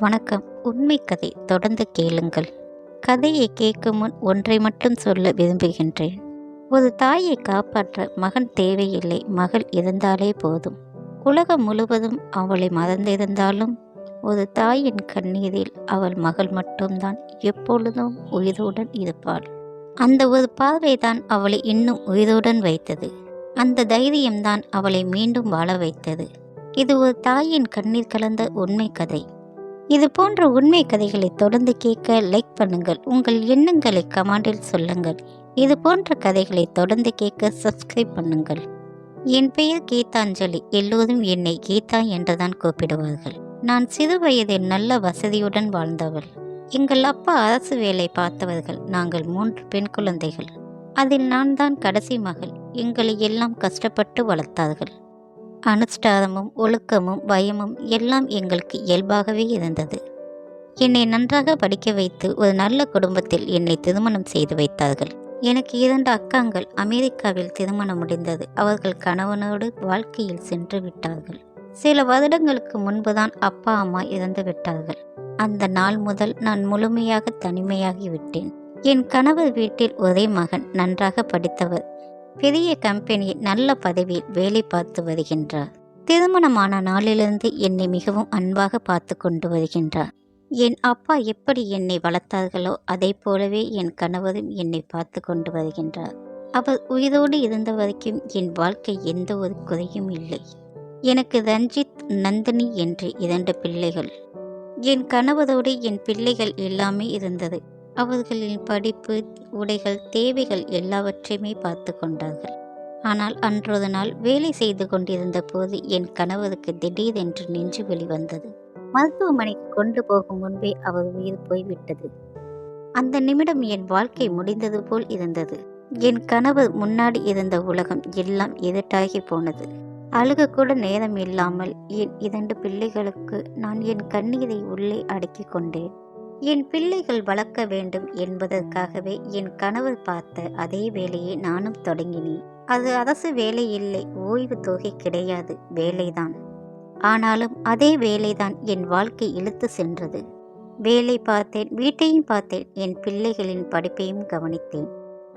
வணக்கம். உண்மை கதை தொடர்ந்து கேளுங்கள். கதையை கேட்கும் முன் ஒன்றை மட்டும் சொல்ல விரும்புகின்றேன். ஒரு தாயை காப்பாற்ற மகன் தேவையில்லை, மகள் இருந்தாலே போதும். உலகம் முழுவதும் அவளை மறந்திருந்தாலும் ஒரு தாயின் கண்ணீரில் அவள் மகள் மட்டும்தான் எப்பொழுதும் உயிருடன் இருப்பாள். அந்த ஒரு பார்வைதான் அவளை இன்னும் உயிருடன் வைத்தது. அந்த தைரியம்தான் அவளை மீண்டும் வாழ வைத்தது. இது ஒரு தாயின் கண்ணீர் கலந்த உண்மை கதை. இது போன்ற உண்மை கதைகளை தொடர்ந்து கேட்க லைக் பண்ணுங்கள். உங்கள் எண்ணங்களை கமெண்டில் சொல்லுங்கள். இது போன்ற கதைகளை தொடர்ந்து கேட்க சப்ஸ்கிரைப் பண்ணுங்கள். என் பெயர் கீதாஞ்சலி. எல்லோரும் என்னை கீதா என்றுதான் கூப்பிடுவார்கள். நான் சிறு வயதில் நல்ல வசதியுடன் வாழ்ந்தவள். எங்கள் அப்பா அரசு வேலை பார்த்தவர்கள். நாங்கள் 3 பெண் குழந்தைகள். அதில் நான் தான் கடைசி மகள். எங்களை எல்லாம் கஷ்டப்பட்டு வளர்த்தார்கள். அனுஷ்டானமும் ஒழுக்கமும் பயமும் எல்லாம் எங்களுக்கு இயல்பாகவே இருந்தது. என்னை நன்றாக படிக்க வைத்து ஒரு நல்ல குடும்பத்தில் என்னை திருமணம் செய்து வைத்தார்கள். எனக்கு 2 அக்காங்கள். அமெரிக்காவில் திருமணம் முடிந்தது. அவர்கள் கணவனோடு வாழ்க்கையில் சென்று விட்டார்கள். சில வருடங்களுக்கு முன்புதான் அப்பா அம்மா இறந்து விட்டார்கள். அந்த நாள் முதல் நான் முழுமையாக தனிமையாகி விட்டேன். என் கணவர் வீட்டில் ஒரே மகன், நன்றாக படித்தவர், பெரிய கம்பெனியில் நல்ல பதவியில் வேலை பார்த்து வருகின்றார். திருமணமான நாளிலிருந்து என்னை மிகவும் அன்பாக பார்த்து கொண்டு வருகின்றார். என் அப்பா எப்படி என்னை வளர்த்தார்களோ அதை போலவே என் கணவரும் என்னை பார்த்து கொண்டு வருகின்றார். அவர் உயிரோடு இருந்த வரைக்கும் என் வாழ்க்கை எந்த ஒரு குறையும் இல்லை. எனக்கு ரஞ்சித், நந்தினி என்று 2 பிள்ளைகள். என் கணவரோடு என் பிள்ளைகள் எல்லாமே இருந்தது. அவர்களின் படிப்பு, உடைகள், தேவைகள் எல்லாவற்றையுமே பார்த்து கொண்டார்கள். ஆனால் அன்றொரு நாள் வேலை செய்து கொண்டிருந்த போது என் கணவருக்கு திடீரென்று நெஞ்சு வலி வந்தது. மருத்துவமனைக்கு கொண்டு போகும் முன்பே அவர் உயிர் போய்விட்டது. அந்த நிமிடம் என் வாழ்க்கை முடிந்தது போல் இருந்தது. என் கணவர் முன்னாடி இருந்த உலகம் எல்லாம் இருட்டாகி போனது. அழுக கூட நேரம் இல்லாமல் என் 2 பிள்ளைகளுக்கு நான் என் கண்ணீரை உள்ளே அடக்கி கொண்டேன். என் பிள்ளைகள் வளர்க்க வேண்டும் என்பதற்காகவே என் கணவர் பார்த்த அதே வேலையை நானும் தொடங்கினேன். அது அரசு வேலை இல்லை, ஓய்வு தொகை கிடையாது, வேலைதான். ஆனாலும் அதே வேலைதான் என் வாழ்க்கை இழுத்து சென்றது. வேலை பார்த்தேன், வீட்டையும் பார்த்தேன், என் பிள்ளைகளின் படிப்பையும் கவனித்தேன்.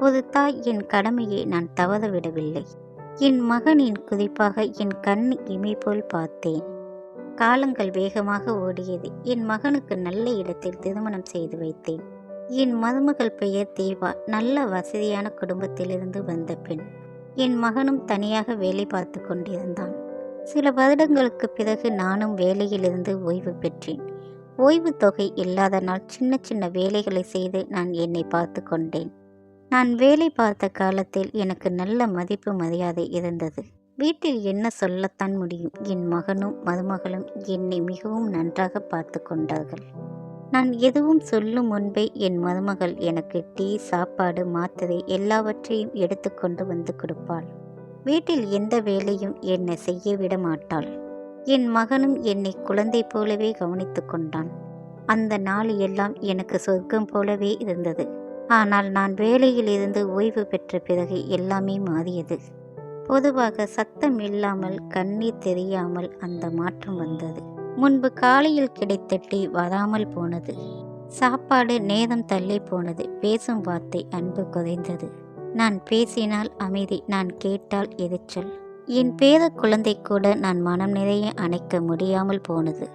ஒரு தாய் என் கடமையை நான் தவற விடவில்லை. என் மகனின் குறிப்பாக என் கண் இமை போல் பார்த்தேன். காலங்கள் வேகமாக ஓடியது. என் மகனுக்கு நல்ல இடத்தில் திருமணம் செய்து வைத்தேன். என் மருமகள் பெயர் தேவா. நல்ல வசதியான குடும்பத்திலிருந்து வந்த பெண். என் மகனும் தனியாக வேலை பார்த்து கொண்டிருந்தான். சில வருடங்களுக்கு பிறகு நானும் வேலையிலிருந்து ஓய்வு பெற்றேன். ஓய்வு தொகை இல்லாத நாள் சின்ன சின்ன வேலைகளை செய்து நான் என்னை பார்த்து கொண்டேன். நான் வேலை பார்த்த காலத்தில் எனக்கு நல்ல மதிப்பு மரியாதை இருந்தது. வீட்டில் என்ன சொல்லத்தான் முடியும். என் மகனும் மருமகளும் என்னை மிகவும் நன்றாக பார்த்து கொண்டார்கள். நான் எதுவும் சொல்லும் முன்பே என் மருமகள் எனக்கு டீ, சாப்பாடு, மாத்திரை எல்லாவற்றையும் எடுத்துக்கொண்டு வந்து கொடுப்பாள். வீட்டில் எந்த வேலையும் என்னை செய்ய விட மாட்டாள். என் மகனும் என்னை குழந்தை போலவே கவனித்து கொண்டான். அந்த நாள் எல்லாம் எனக்கு சொர்க்கம் போலவே இருந்தது. ஆனால் நான் வேலையில் இருந்து ஓய்வு பெற்ற பிறகு எல்லாமே மாறியது. பொதுவாக சத்தம் இல்லாமல், கண்ணீர் தெரியாமல் அந்த மாற்றம் வந்தது. முன்பு காலையில் கிடைத்த டீ வராமல் போனது. சாப்பாடு நேரம் தள்ளி போனது. பேசும் வார்த்தை அன்பு குறைந்தது. நான் பேசினால் அமைதி, நான் கேட்டால் எரிச்சல். என் பேர குழந்தை கூட நான் மனம் நிறைய அணைக்க முடியாமல் போனது.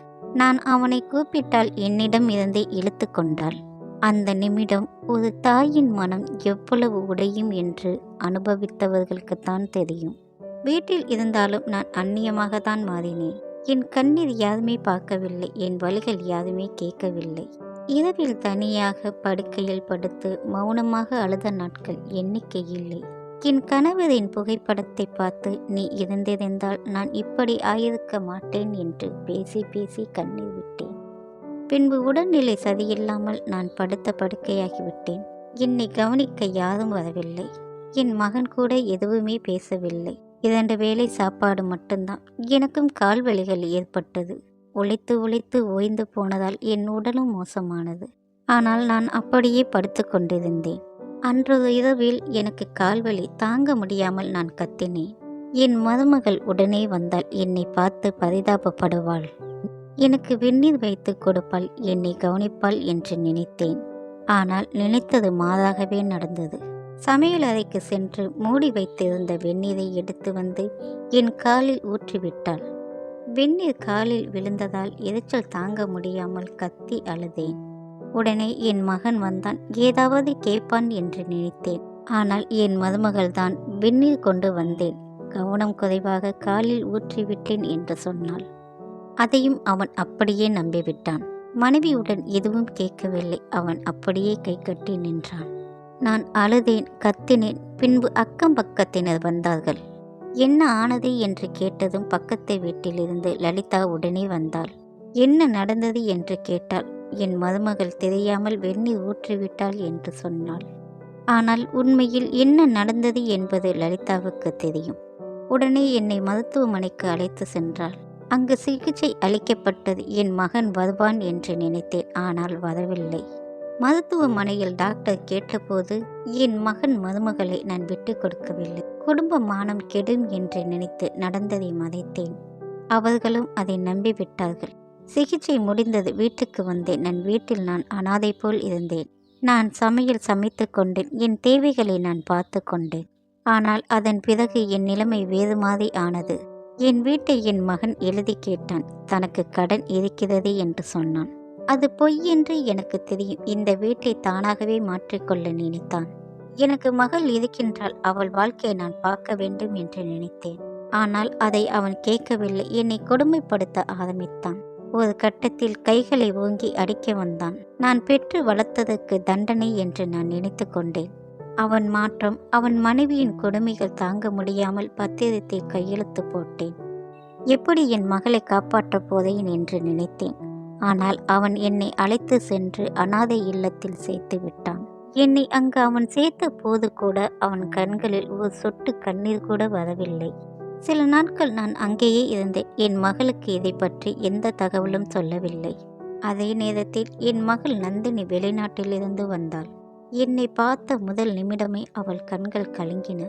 நான் அவனை கூப்பிட்டால் என்னிடம் இருந்தே இழுத்து கொண்டாள். அந்த நிமிடம் ஒரு தாயின் மனம் எவ்வளவு உடையும் என்று அனுபவித்தவர்களுக்குத்தான் தெரியும். வீட்டில் இருந்தாலும் நான் அந்நியமாக தான் மாறினேன். என் கண்ணீர் யாருமே பார்க்கவில்லை, என் வலிகள் யாருமே கேட்கவில்லை. இரவில் தனியாக படுக்கையில் படுத்து மௌனமாக அழுத நாட்கள் எண்ணிக்கை இல்லை. என் கணவரின் புகைப்படத்தை பார்த்து, நீ இருந்திருந்தால் நான் இப்படி ஆயிருக்க மாட்டேன் என்று பேசி பேசி கண்ணீர் விட்டேன். பின்பு உடல்நிலை சரியில்லாமல் நான் படுத்த படுக்கையாகிவிட்டேன். என்னை கவனிக்க யாரும் வரவில்லை. என் மகன் கூட எதுவுமே பேசவில்லை. 2 வேளை சாப்பாடு மட்டும்தான். எனக்கும் கால் வலிகள் ஏற்பட்டது. உழைத்து உழைத்து ஓய்ந்து போனதால் என் உடலும் மோசமானது. ஆனால் நான் அப்படியே படுத்து கொண்டிருந்தேன். அன்றொரு இரவில் எனக்கு கால்வலி தாங்க முடியாமல் நான் கத்தினேன். என் மருமகள் உடனே வந்தால் என்னை பார்த்து பரிதாபப்படுவாள். எனக்கு வெந்நீர் வைத்து கொடுப்பாள், என்னை கவனிப்பாள் என்று நினைத்தேன். ஆனால் நினைத்தது மாறாகவே நடந்தது. சமையல் அறைக்கு சென்று மூடி வைத்திருந்த வெந்நீரை எடுத்து வந்து என் காலில் ஊற்றிவிட்டாள். வெந்நீர் காலில் விழுந்ததால் எரிச்சல் தாங்க முடியாமல் கத்தி அழுதேன். உடனே என் மகன் வந்தான். ஏதாவது கேட்பான் என்று நினைத்தேன். ஆனால் என் மருமகள்தான் வெந்நீர் கொண்டு வந்தேன், கவனம் குறைவாக காலில் ஊற்றிவிட்டேன் என்று சொன்னாள். அதையும் அவன் அப்படியே நம்பிவிட்டான். மனைவியுடன் எதுவும் கேட்கவில்லை. அவன் அப்படியே கை கட்டி நின்றான். நான் அழுதேன், கத்தினேன். பின்பு அக்கம் பக்கத்தினர் வந்தார்கள். என்ன ஆனது என்று கேட்டதும் பக்கத்து வீட்டிலிருந்து லலிதா உடனே வந்தாள். என்ன நடந்தது என்று கேட்டாள். என் மருமகள் தெரியாமல் வெந்நீர் ஊற்றிவிட்டாள் என்று சொன்னாள். ஆனால் உண்மையில் என்ன நடந்தது என்பது லலிதாவுக்கு தெரியும். உடனே என்னை மருத்துவமனைக்கு அழைத்து சென்றாள். அங்கு சிகிச்சை அளிக்கப்பட்டது. என் மகன் வருவான் என்று நினைத்தேன், ஆனால் வரவில்லை. மருத்துவமனையில் டாக்டர் கேட்டபோது என் மகன் மருமகளை நான் விட்டு கொடுக்கவில்லை. குடும்ப மானம் கெடும் என்று நினைத்து நடந்ததை மறைத்தேன். அவர்களும் அதை நம்பிவிட்டார்கள். சிகிச்சை முடிந்தது. வீட்டுக்கு வந்தேன். வீட்டில் நான் அனாதை போல் இருந்தேன். நான் சமையல் சமைத்து கொண்டேன். என் தேவைகளை நான் பார்த்து கொண்டேன். ஆனால் அதன் பிறகு என் நிலைமை வேறு மாதிரி ஆனது. என் வீட்டை என் மகன் எழுதி கேட்டான். தனக்கு கடன் இருக்கிறது என்று சொன்னான். அது பொய் என்று எனக்கு தெரியும். இந்த வீட்டை தானாகவே மாற்றிக்கொள்ள நினைத்தான். எனக்கு மகள் இருக்கின்றால் அவள் வாழ்க்கையை நான் பார்க்க வேண்டும் என்று நினைத்தேன். ஆனால் அதை அவன் கேட்கவில்லை. என்னை கொடுமைப்படுத்த ஆரம்பித்தான். ஒரு கட்டத்தில் கைகளை ஓங்கி அடிக்க வந்தான். நான் பெற்று வளர்த்ததற்கு தண்டனை என்று நான் நினைத்து கொண்டேன். அவன் மாற்றம், அவன் மனைவியின் கொடுமைகள் தாங்க முடியாமல் பத்திரத்தை கையெழுத்து போட்டேன். எப்படி என் மகளை காப்பாற்றப் போதேன் என்று நினைத்தேன். ஆனால் அவன் என்னை அழைத்து சென்று அனாதை இல்லத்தில் சேர்த்து விட்டான். என்னை அங்கு அவன் சேர்த்த போது கூட அவன் கண்களில் ஒரு சொட்டு கண்ணீர் கூட வரவில்லை. சில நாட்கள் நான் அங்கேயே இருந்தேன். என் மகளுக்கு இதை பற்றி எந்த தகவலும் சொல்லவில்லை. அதே நேரத்தில் என் மகள் நந்தினி வெளிநாட்டிலிருந்து வந்தாள். என்னை பார்த்த முதல் நிமிடமே அவள் கண்கள் கலங்கின.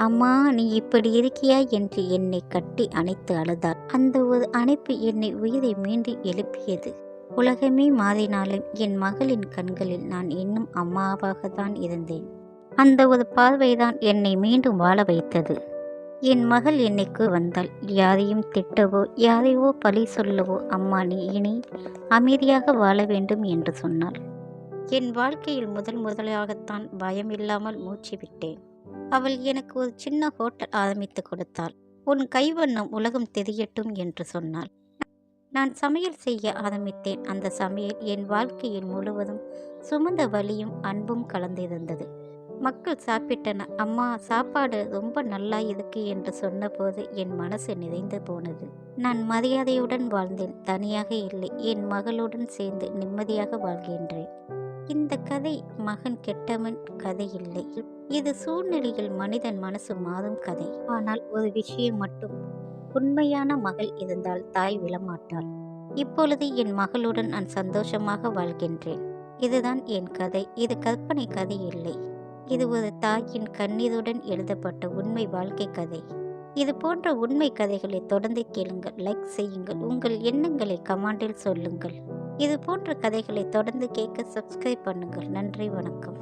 அம்மா, நீ இப்படி இருக்கியா என்று என்னை கட்டி அணைத்து அழுதாள். அந்த ஒரு அணைப்பு என்னை உயிரை மீண்டும் எழுப்பியது. உலகமே மாறினாலும் என் மகளின் கண்களில் நான் இன்னும் அம்மாவாக தான் இருந்தேன். அந்த ஒரு பார்வைதான் என்னை மீண்டும் வாழ வைத்தது. என் மகள் என்னைக்கு வந்தாள். யாரையும் திட்டவோ யாரையோ பழி சொல்லவோ, அம்மா நீ இனி அமைதியாக வாழ வேண்டும் என்று சொன்னாள். என் வாழ்க்கையில் முதலாகத்தான் பயம் இல்லாமல் மூச்சு விட்டேன். அவள் எனக்கு ஒரு சின்ன ஹோட்டல் ஆரம்பித்து கொடுத்தாள். உன் கைவண்ணம் உலகம் தெரியட்டும் என்று சொன்னாள். நான் சமையல் செய்ய ஆரம்பித்தேன். அந்த சமையல் என் வாழ்க்கையில் முழுவதும் சுமந்த வலியும் அன்பும் கலந்திருந்தது. மக்கள் சாப்பிட்டனர். அம்மா, சாப்பாடு ரொம்ப நல்லா இருக்கு என்று சொன்னபோது என் மனசு நிறைந்து போனது. நான் மரியாதையுடன் வாழ்ந்தேன், தனியாக இல்லை. என் மகளுடன் சேர்ந்து நிம்மதியாக வாழ்கின்றேன். இந்த கதை மகன் கெட்டவன் கதை இல்லை. இது சூழ்நிலையில் மனிதன் மனசு மாறும் கதை. ஆனால் ஒரு விஷயம் மட்டும், உண்மையான மகள் இருந்தால் தாய் விழமாட்டாள். இப்பொழுது என் மகளுடன் நான் சந்தோஷமாக வாழ்கின்றேன். இதுதான் என் கதை. இது கற்பனை கதை இல்லை. இது ஒரு தாயின் கண்ணீருடன் எழுதப்பட்ட உண்மை வாழ்க்கை கதை. இது போன்ற உண்மை கதைகளை தொடர்ந்து கேளுங்கள், லைக் செய்யுங்கள், உங்கள் எண்ணங்களை கமெண்டில் சொல்லுங்கள். இது போன்ற கதைகளை தொடர்ந்து கேட்க சப்ஸ்கிரைப் பண்ணுங்கள். நன்றி, வணக்கம்.